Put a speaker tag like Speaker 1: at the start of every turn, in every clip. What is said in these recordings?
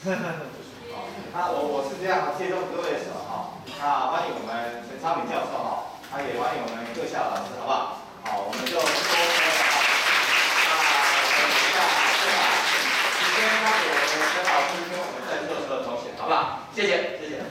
Speaker 1: 那我是这样借重各位的手哈，那欢迎我们陈昌敏教授哈，也欢迎我们各校老师，好不好？好，我们就多说了我们一下时间交给我们陈老师跟我们在座的所有同学，好不好？谢谢，谢谢。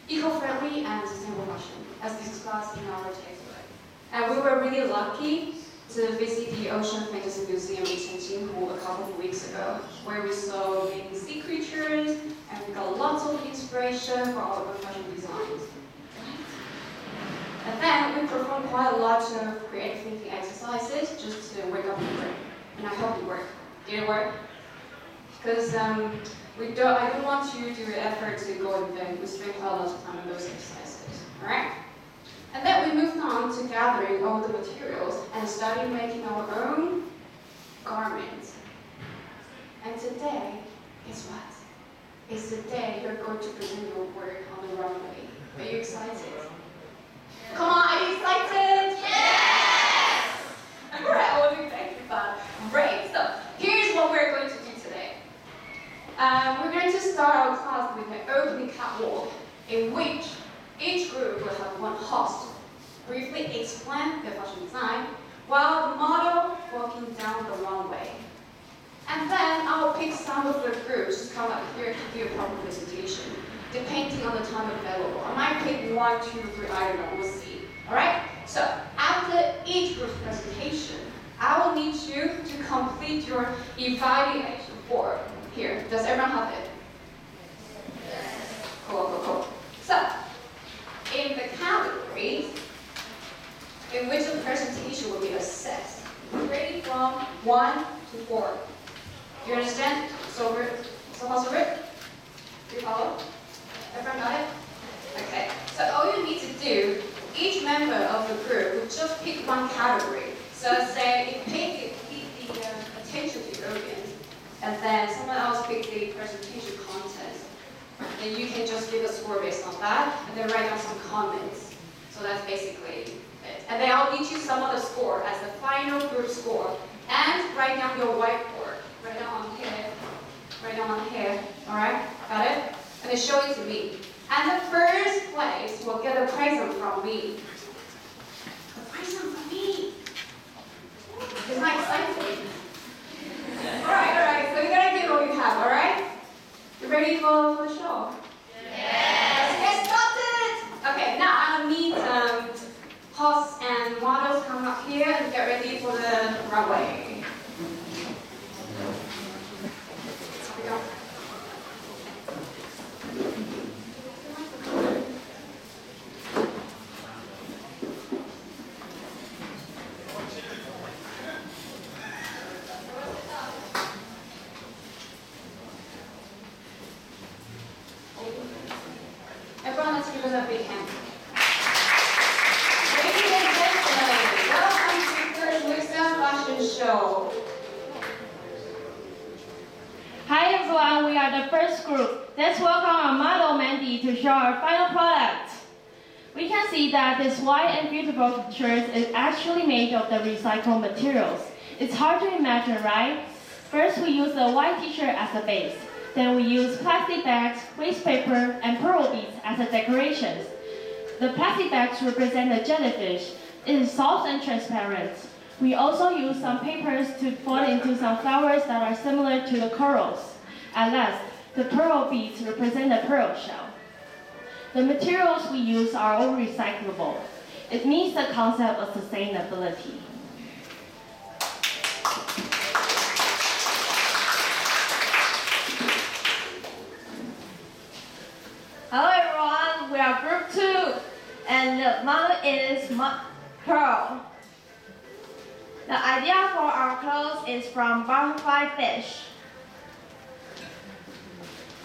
Speaker 2: Eco-friendly and sustainable fashion, as discussed in our textbook. And we were really lucky to visit the Ocean Fantasy Museum in Tianjin a couple of weeks ago, where we saw amazing sea creatures and we got lots of inspiration for our own fashion designs. And then we performed quite a lot of creative thinking exercises just to wake up the brain. And I hope it worked. Did it work? Because I don't want you to do the effort to go in bed. We spent quite a lot of time on those exercises. Alright? And then we moved on to gathering all the materials and started making our own garments. And today, guess what? It's the day you're going to present your work on the runway. Are you excited? Come on, are you excited? Yes! Alright, I wasn't expecting that. Great, so here's what we're going to do today. We're going to start our class with an opening catwalk in which each group will have one host briefly explain their fashion design while the model walking down the runway. And then I'll pick some of the groups to come up here to do a proper presentation, depending on the time available. I might pick 1, 2, 3, I don't know, we'll see. Alright? So, after each group's presentation, I will need you to complete your evaluation form. Here, does everyone have it? Yes. Cool. So, in the categories in which the presentation will be assessed, rating from 1 to 4. Do you understand? So far so good? Do you follow? Everyone got it? Okay. So all you need to do, each member of the group will just pick one category. So say if pick the attention to the audience, and then someone else pick the presentation content. Then you can just give a score based on that, and then write down some comments. So that's basically it. And then I'll get you some other score as the final group score, and write down your whiteboard. Write down on here. All right, got it? And then show it to me. And the first place will get a present from me. A present from me. Isn't that exciting? All right. So you're gonna do what you have. All right? You ready for the show? Yes. Let's get started. Okay. Now I'll need hosts and models come up here and get ready for the runway. Everyone, let's give them a big hand. Ladies and gentlemen, welcome to the Wisdom Fashion Show.
Speaker 3: Hi everyone, we are the first group. Let's welcome our model Mandy to show our final product. We can see that this white and beautiful shirt is actually made of the recycled materials. It's hard to imagine, right? First we use a white t-shirt as a base. Then we use plastic bags, waste paper, and pearl beads as the decorations. The plastic bags represent the jellyfish. It is soft and transparent. We also use some papers to fold into some flowers that are similar to the corals. At last, the pearl beads represent the pearl shell. The materials we use are all recyclable. It meets the concept of sustainability.
Speaker 4: Hello everyone, we are group 2 and the model is pearl. The idea for our clothes is from butterfly fish.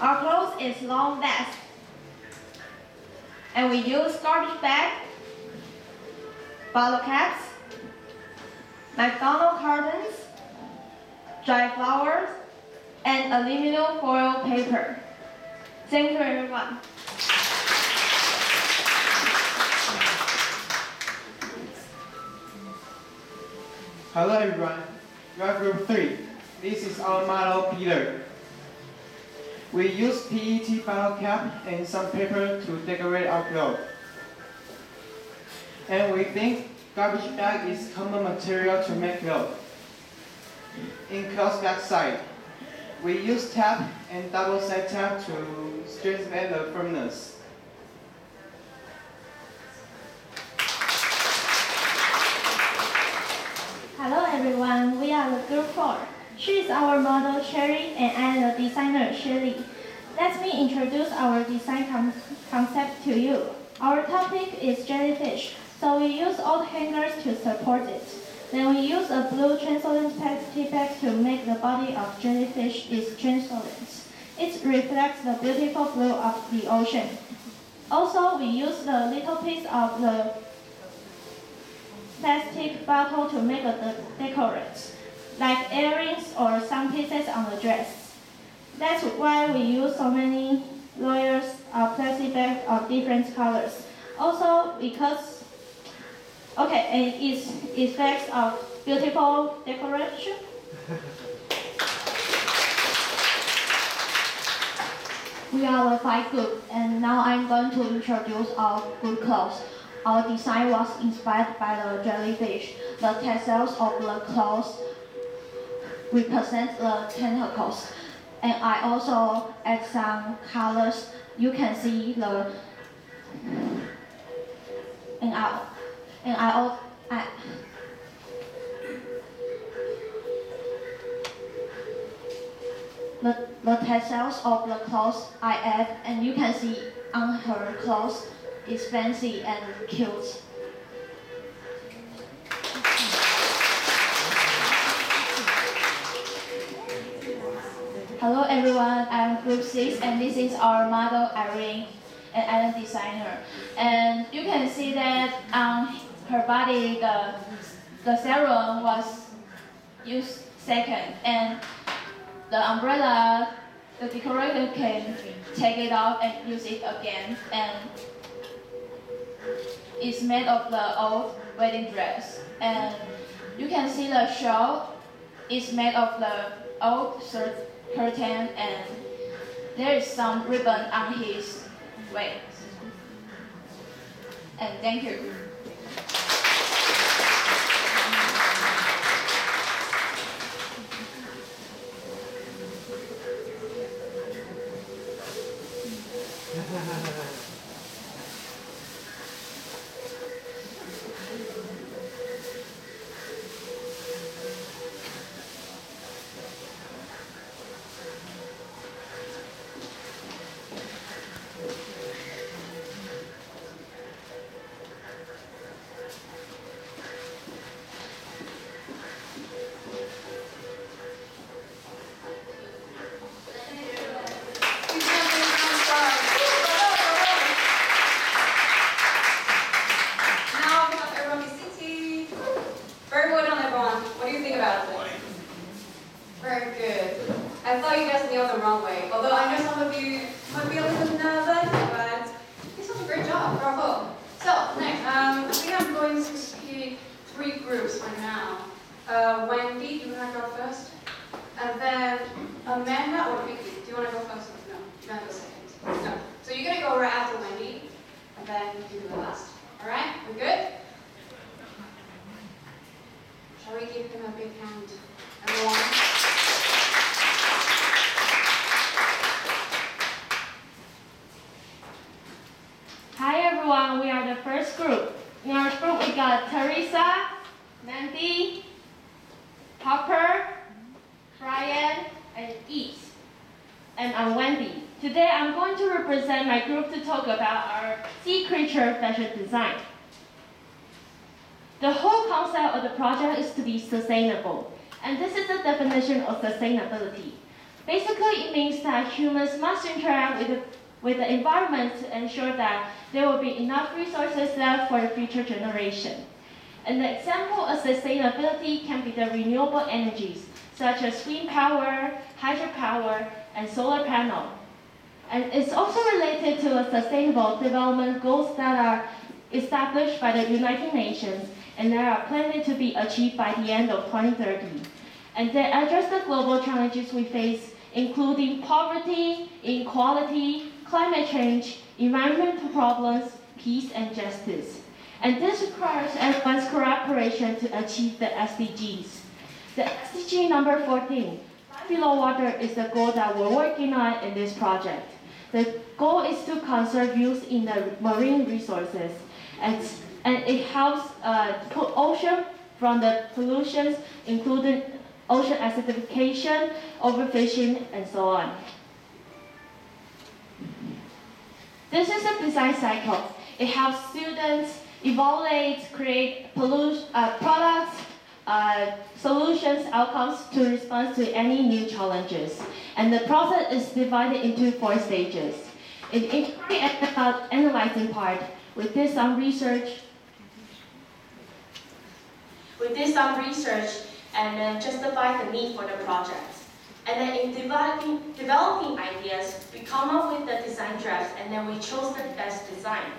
Speaker 4: Our clothes is long vest. And we use garbage bag, bottle caps, McDonald's cartons, dry flowers, and aluminum foil paper. Thank you everyone.
Speaker 5: Hello everyone, we are group 3. This is our model Peter. We use PET bottle cap and some paper to decorate our clothes. And we think garbage bag is common material to make clothes. In clothes bag side, we use tape and double-sided tape to strengthen the firmness.
Speaker 3: Hello everyone, we are the group 4. She is our model Sherry and I am the designer Shelly. Let me introduce our design concept to you. Our topic is jellyfish, so we use old hangers to support it. Then we use a blue translucent plastic bag to make the body of jellyfish is translucent. It reflects the beautiful blue of the ocean. Also, we use the little piece of the plastic bottle to make a decorate, like earrings or some pieces on the dress. That's why we use so many layers of plastic bags of different colors. Also, because, and it's effects of beautiful decoration. We are the 5 group, and now I'm going to introduce our group clothes. Our design was inspired by the jellyfish. The tassels of the clothes represent the tentacles. And I also add some colors. You can see the the tassels of the clothes I add, and you can see on her clothes is fancy and cute. Hello everyone, I'm group 6 and this is our model Irene and I'm a designer. And you can see that on her body the serum was used second and the umbrella, the decorator can take it off and use it again, and it's made of the old wedding dress. And you can see the shawl is made of the old curtain, and there is some ribbon on his waist. And thank you.
Speaker 2: I thought you guys nailed the wrong way. Although I know some of you might be a little bit nervous, but you did a great job. Bravo. So, next, I think I'm going to pick 3 groups for now. Wendy, do you want to go first? And then Amanda or Vicky, do you want to go first? No, you want to go second? No. So you're going to go right after Wendy, and then you do the last. All right? We good? Shall Shall we give him a big hand, everyone?
Speaker 3: Hi everyone, we are the first group. In our group we got Teresa, Mandy, Harper, Brian, and East. And I'm Wendy. Today I'm going to represent my group to talk about our sea creature fashion design. The whole concept of the project is to be sustainable, and this is the definition of sustainability. Basically, it means that humans must interact with the environment to ensure that there will be enough resources left for the future generation. An example of sustainability can be the renewable energies, such as wind power, hydropower, and solar panel. And it's also related to the sustainable development goals that are established by the United Nations and that are planned to be achieved by the end of 2030. And they address the global challenges we face, including poverty, inequality, climate change, environmental problems, peace, and justice. And this requires everyone's cooperation to achieve the SDGs. The SDG number 14, below water, is the goal that we're working on in this project. The goal is to conserve use in the marine resources, and it helps put ocean from the pollutions, including ocean acidification, overfishing, and so on. This is a design cycle. It helps students evaluate, create products, solutions, outcomes to respond to any new challenges. And the process is divided into 4 stages. In inquiry and analyzing part, we did some research. And then justify the need for the project. And then in developing ideas, we come up with the design draft, and then we chose the best design.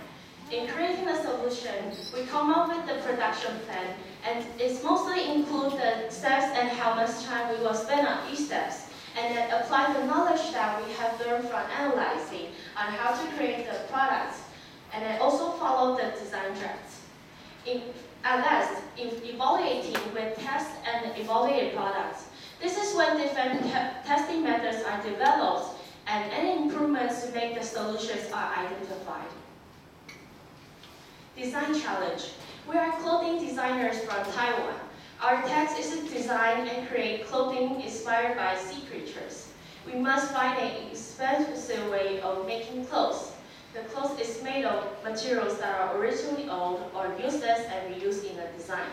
Speaker 3: In creating a solution, we come up with the production plan, and it's mostly include the steps and how much time we will spend on each steps, and then apply the knowledge that we have learned from analyzing on how to create the products, and then also follow the design drafts. At last, in evaluating with test and evaluated products, this is when different testing methods are developed and any improvements to make the solutions are identified. Design challenge. We are clothing designers from Taiwan. Our task is to design and create clothing inspired by sea creatures. We must find an expensive way of making clothes. The cloth is made of materials that are originally old or useless and reused in the design.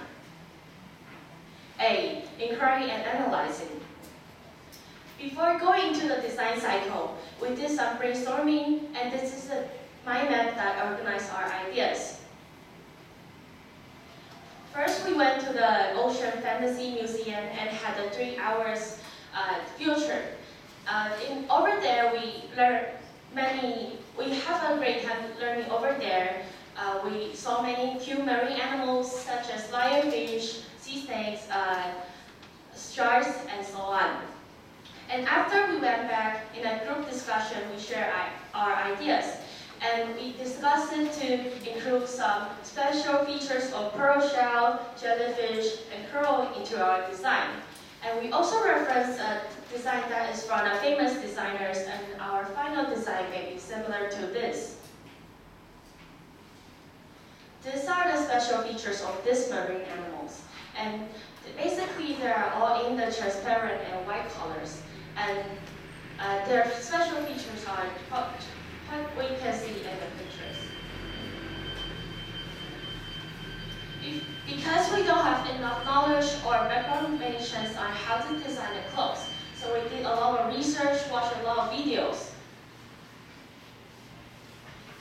Speaker 3: A. Inquiry and analyzing. Before going to the design cycle, we did some brainstorming, and this is the mind map that organized our ideas. First, we went to the Ocean Fantasy Museum and had a 3 hours field trip. Over there, we have a great time learning over there. We saw many cute marine animals such as lionfish, sea snakes, sharks, and so on. And after we went back in a group discussion, we shared our ideas. And we discussed it to include some special features of pearl shell, jellyfish, and coral into our design. And we also referenced a design that is from the famous designers, and our final design may be similar to this. These are the special features of these marine animals. And basically, they are all in the transparent and white colors. And their special features are what we can see in the pictures. Because we don't have enough knowledge or recommendations on how to design the clothes, so we did a lot of research, watched a lot of videos.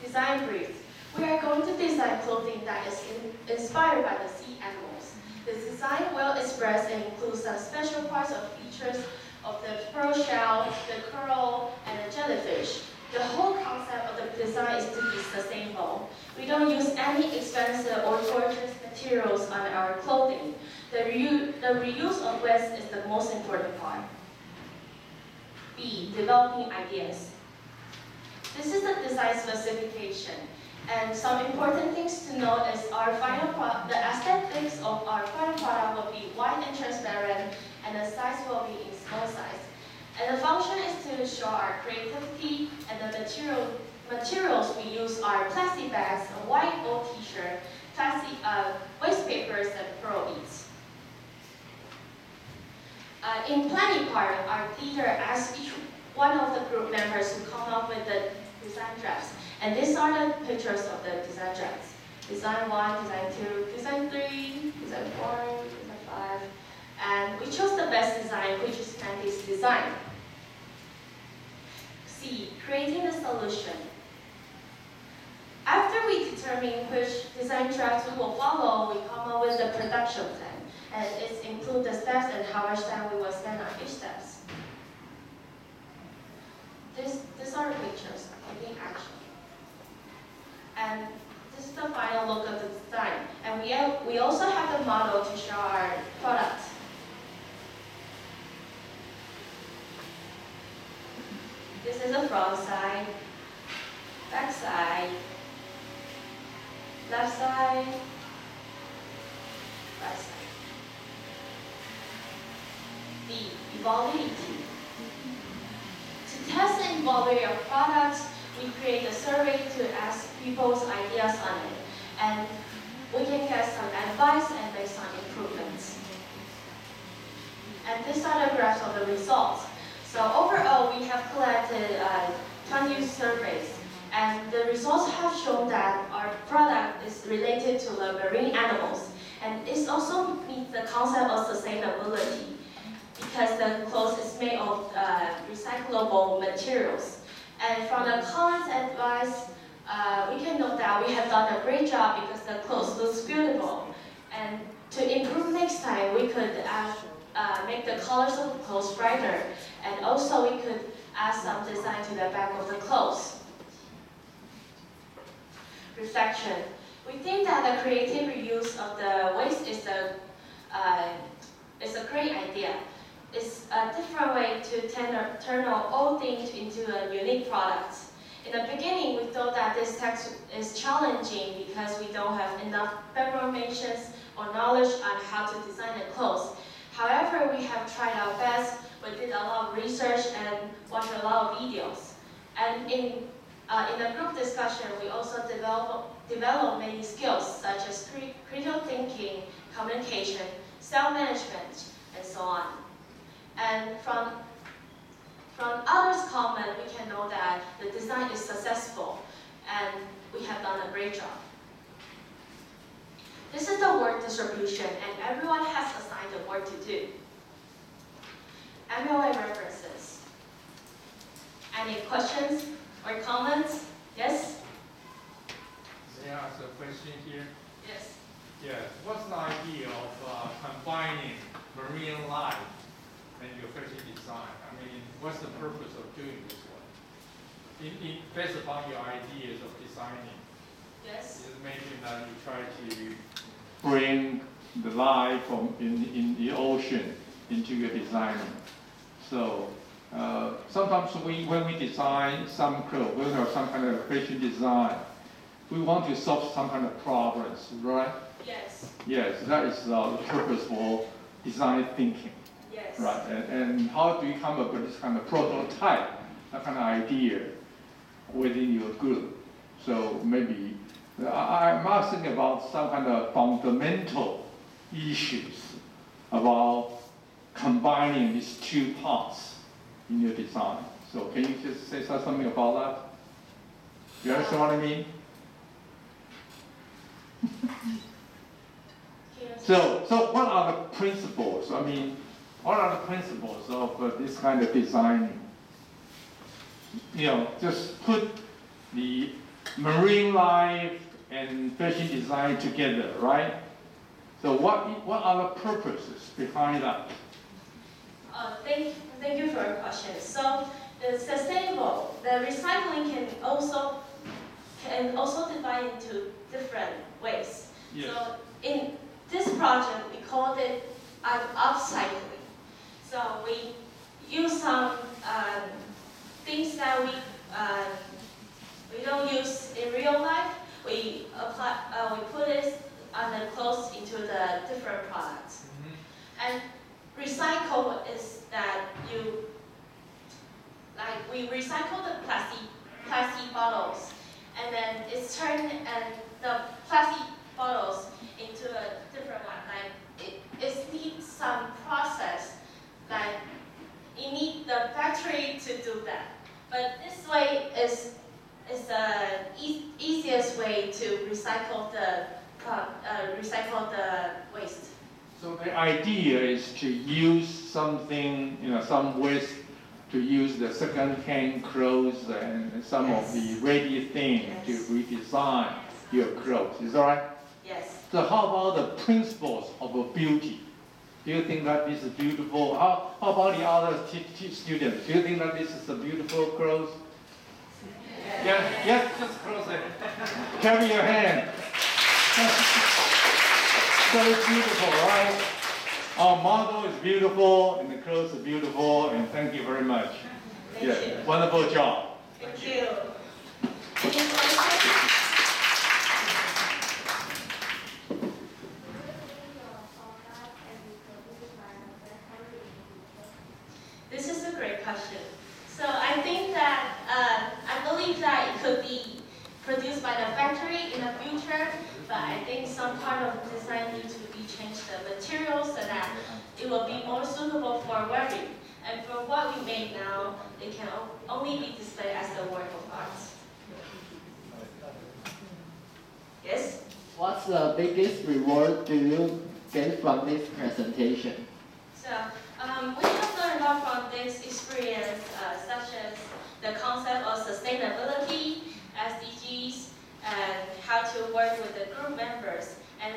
Speaker 3: Design brief. We are going to design clothing that is inspired by the sea animals. The design will express and include some special parts of features of the pearl shell, the coral, and the jellyfish. The whole concept of the design is to be sustainable. We don't use any expensive or gorgeous materials on our clothing. The reuse of waste is the most important part. B. Developing ideas. This is the design specification. And some important things to note is the aesthetics of our final product will be white and transparent, and the size will be in small size. And the function is to show our creativity, and the materials we use are plastic bags, a white old t-shirt, plastic waste papers, and pearl beads. In planning part, our leader asked each one of the group members to come up with the design drafts. And these are the pictures of the design drafts. Design 1, Design 2, Design 3, Design 4, Design 5. And we chose the best design, which is Mandy's design. C, creating the solution. After we determine which design draft we will follow, we come up with the production plan. And it includes the steps and how much time we will spend on each steps. These are the pictures taking action. And this is the final look of the design. And we also have the model to show our product. This is the front side, back side, left side, right side. D, evaluability. To test the evaluability of products, we create a survey to ask people's ideas on it. And we can get some advice and make some improvements. And these are the graphs of the results. So overall, we have collected 20 surveys. And the results have shown that our product is related to the marine animals. And it also meets the concept of sustainability, because the clothes is made of recyclable materials. And from the comments and advice, we can note that we have done a great job because the clothes looks beautiful. And to improve next time, we could make the colors of the clothes brighter. And also we could add some design to the back of the clothes. Reflection. We think that the creative reuse of the waste is a great idea. It's a different way to turn our old things into a unique product. In the beginning, we thought that this text is challenging because we don't have enough information or knowledge on how to design the clothes. However, we have tried our best. We did a lot of research and watched a lot of videos. And in the group discussion, we also developed many skills such as critical thinking, communication, self-management, and so on. And from others' comment, we can know that the design is successful, and we have done a great job. This is the work distribution, and everyone has assigned the work to do. MOA references. Any questions or comments? Yes?
Speaker 6: May I ask a question here?
Speaker 3: Yes.
Speaker 6: Yes. What's the idea of combining marine life and your fashion design? I mean, what's the purpose of doing this one? Based upon your ideas of designing.
Speaker 3: Yes.
Speaker 6: You mentioned that you try to bring the life in the ocean into your designing. So sometimes when we design some clothes, we have some kind of fashion design, we want to solve some kind of problems, right?
Speaker 3: Yes.
Speaker 6: Yes, that is the purpose for design thinking.
Speaker 3: Yes.
Speaker 6: Right, and how do you come up with this kind of prototype, that kind of idea within your group? So maybe I'm asking about some kind of fundamental issues about combining these two parts in your design. So can you just say something about that? You understand what I mean? So what are the principles? I mean, what are the principles of this kind of designing? You know, just put the marine life and fashion design together, right? So what are the purposes behind that?
Speaker 3: Thank you for your question. So the sustainable, the recycling can also divide into different ways.
Speaker 6: Yes.
Speaker 3: So in this project, we called it upcycling. So we use some things that we don't use in real life.
Speaker 7: we put it on the clothes into the different products. And recycle is that we recycle the plastic bottles, and then it's turned and the plastic bottles into a different one. Like it needs some process. Like you need the factory to do that. But this way is the easiest way to recycle the waste.
Speaker 6: So the idea is to use something, some waste, to use the second-hand clothes and some of the ready things to redesign your clothes. Is that right?
Speaker 7: Yes.
Speaker 6: So how about the principles of beauty? Do you think that this is beautiful? How about the other students? Do you think that this is a beautiful clothes? Yes, just close it. Carry your hand. Very beautiful, right? Our model is beautiful, and the clothes are beautiful, and thank you very much.
Speaker 7: Thank you.
Speaker 6: Wonderful job.
Speaker 7: Thank you. This is a great question. So I think that, I believe that it could be produced by the factory in the future, but I think some part of the design needs to be changed the materials so that it will be more suitable for wearing. And for what we made now, it can only be displayed as a work of art. Yes?
Speaker 8: What's the biggest reward do you get from this presentation?
Speaker 7: So, we have learned a lot from this experience, such as the concept of sustainability, SDGs, and how to work with the group members. And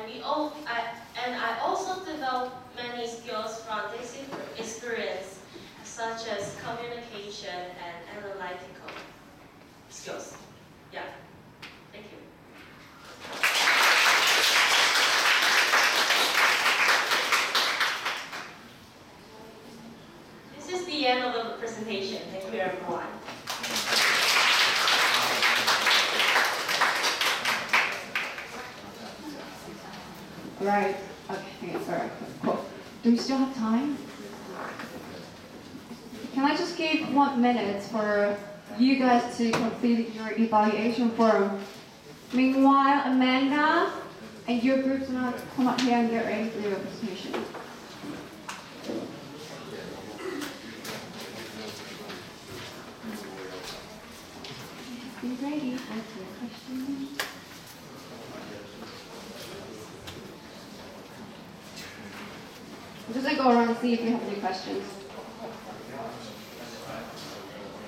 Speaker 7: I also developed many skills from this experience, such as communication and analytical skills. Yeah. Thank you. This is the end of the presentation. Thank you, everyone.
Speaker 2: Right. Okay, all right, cool. Do we still have time? Can I just give 1 minute for you guys to complete your evaluation form? Meanwhile, Amanda and your group's gonna come up here and get ready for your presentation. Be ready, answer your questions. I'm just gonna go around and see if you have any questions.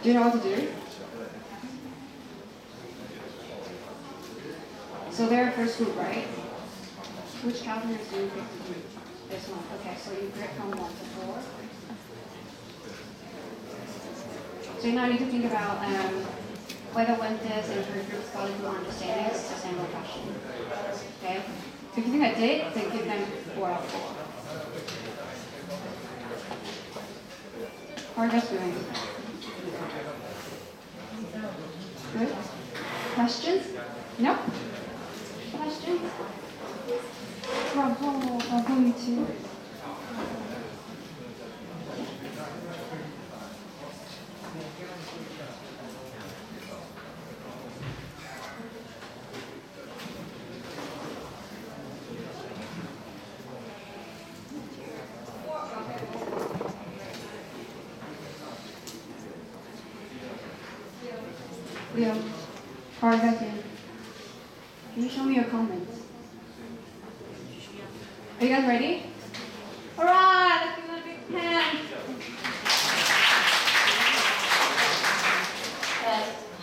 Speaker 2: Do you know what to do? So they're first group, right? Which calendars do you pick to do? This one. Okay, so you pick from 1 to 4. So now you need to think about whether when this and your group's got to understand it, it's the same question. Okay? If you think I did, then give them 4 out of 4. How are you guys doing? Good? Questions? No? Questions? Bravo, you too. Leo, how are you guys doing? Can you show me your comments? Are you guys ready? Alright, let's give them a big hand.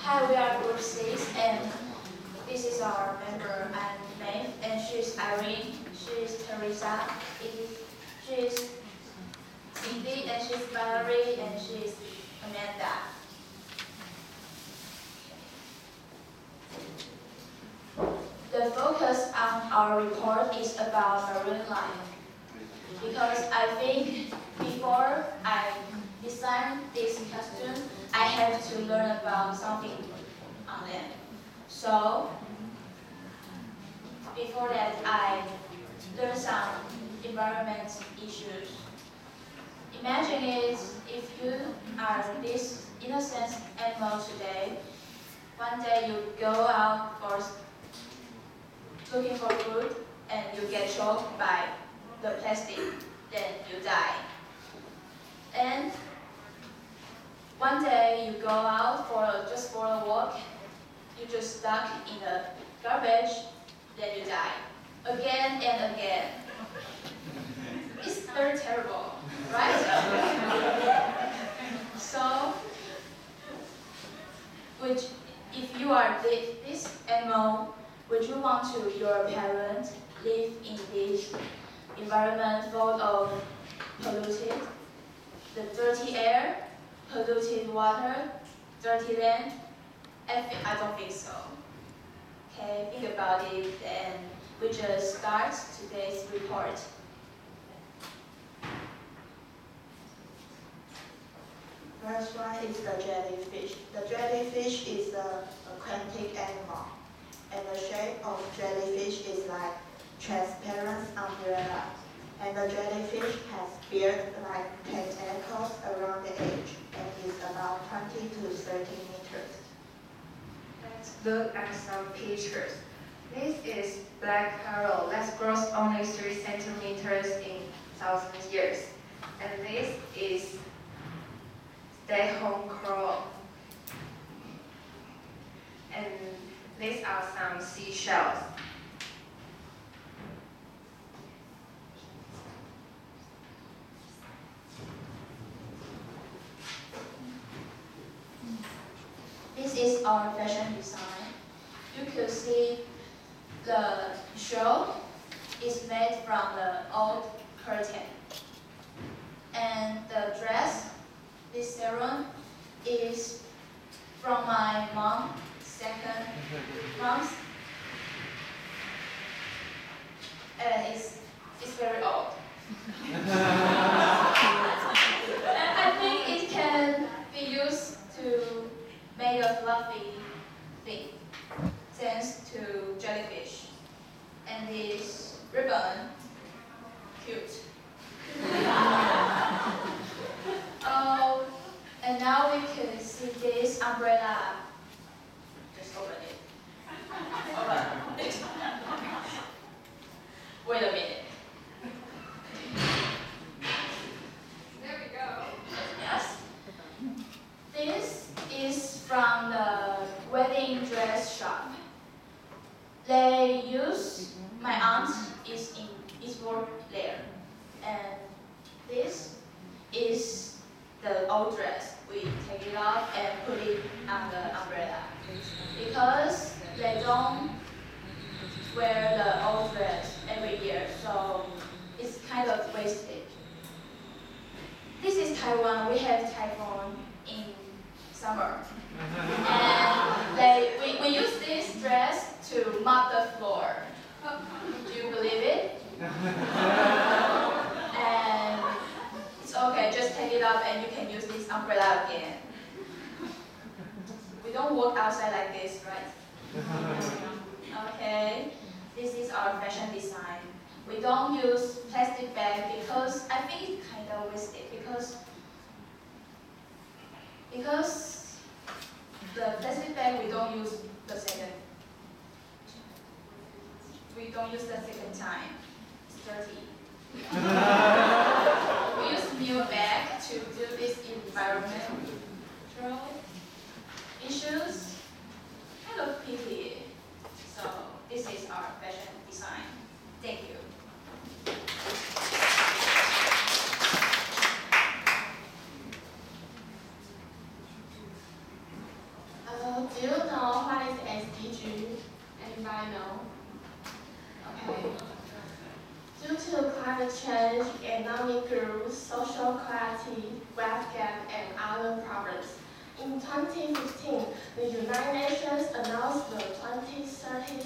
Speaker 9: Hi, we are Group 6, and this is our member. I'm May, and she's Irene, she's Teresa, she's Cindy, and she's Valerie, and she's Amanda. The focus on our report is about marine life, because I think before I design this costume, I have to learn about something on it. So before that, I learned some environment issues. Imagine if you are this innocent animal today, one day you go out for looking for food and you get choked by the plastic, then you die. And one day you go out just for a walk, you just stuck in the garbage, then you die. Again and again. It's very terrible, right? So, if you are this animal, would you want your parents live in this environment full of polluted, the dirty air, polluted water, dirty land? I don't think so. Okay, think about it, and we just start today's report.
Speaker 10: First one is the jellyfish. The jellyfish is an aquatic animal, and the shape of jellyfish is like transparent umbrella. And the jellyfish has beard like tentacles around the edge, and is about 20 to 30 meters.
Speaker 11: Let's look at some pictures. This is black coral that grows only 3 centimeters in 1,000 years. And this is stay-home coral. And these are some seashells.
Speaker 9: This is our fashion design. You could see the show is made from the old curtain. And the dress, this serum, is from my mom's and it's very old. And I think it can be used to make a fluffy thing, thanks to jellyfish. And this ribbon, cute. Oh, and now we can see this umbrella. Just open it. Wait a minute.
Speaker 2: There we go.
Speaker 9: Yes. This is from the wedding dress shop. They use, my aunt is work there. And this is the old dress. We take it off and put it on the umbrella. Because they don't wear the old dress every year, so it's kind of wasted. This is Taiwan. We have typhoon in summer. And we use this dress to mop the floor. Do you believe it? And it's okay, just take it up and you can use this umbrella again. We don't walk outside like this, right? Okay, this is our fashion design. We don't use plastic bag because I think it's kind of wasted because the plastic bag we don't use the second. We don't use the second time. It's dirty. We use new bag to do this environmental issues. Kind of pity. So this is our fashion design. Thank you.
Speaker 11: Do you know what is SDG?
Speaker 2: Anybody know?
Speaker 11: Okay. Due to climate change, economic growth, social equality, wealth gap, and other problems, in 2015, the United Nations announced the 2030